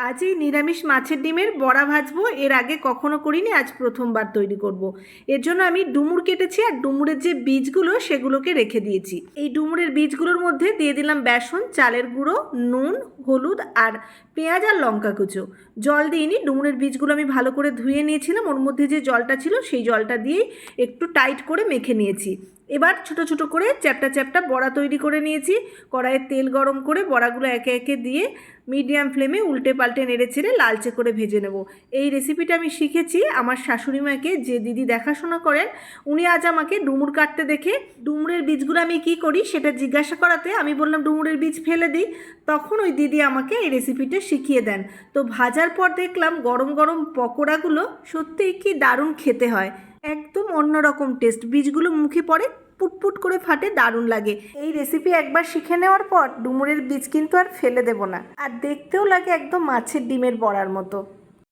আজ এই নিরামিষ মাছের ডিমের বড়া ভাজবো। এর আগে কখনো করিনি, আজ প্রথমবার তৈরি করব। এর জন্য আমি ডুমুর কেটেছি আর ডুমুরের যে বীজগুলো সেগুলোকে রেখে দিয়েছি। এই ডুমুরের বীজগুলোর মধ্যে দিয়ে দিলাম বেসন, চালের গুঁড়ো, নুন, হলুদ আর পেঁয়াজ আর লঙ্কা কুচো। জল দিইনি, ডুমুরের বীজগুলো আমি ভালো করে ধুয়ে নিয়েছিলাম, ওর মধ্যে যে জলটা ছিল সেই জলটা দিয়েই একটু টাইট করে মেখে নিয়েছি। এবার ছোট ছোট করে চ্যাপ্টা চ্যাপ্টা বড়া তৈরি করে নিয়েছি। কড়াইয়ে তেল গরম করে বড়াগুলো একে একে দিয়ে মিডিয়াম ফ্লেমে উল্টে পাল্টে নেড়ে ছেড়ে লালচে করে ভেজে নেব। এই রেসিপিটা আমি শিখেছি আমার শাশুড়ি মাকে, যে দিদি দেখাশোনা করেন উনি আজ আমাকে ডুমুর কাটতে দেখে ডুমুরের বীজগুলো আমি কি করি সেটা জিজ্ঞাসা করাতে আমি বললাম ডুমুরের বীজ ফেলে দিই। তখন ওই দিদি আমাকে এই রেসিপিটা শিখিয়ে দেন। তো ভাজার পর দেখলাম গরম গরম পকোড়াগুলো সত্যিই কি দারুণ খেতে হয়, একদম অন্যরকম টেস্ট। বীজগুলো মুখে পড়ে, পুটপুট করে ফাটে, দারুণ লাগে। এই রেসিপি একবার শিখে নেওয়ার পর ডুমুরের বীজ কিন্তু আর ফেলে দেব না। আর দেখতেও লাগে একদম মাছের ডিমের বড়ার মতো।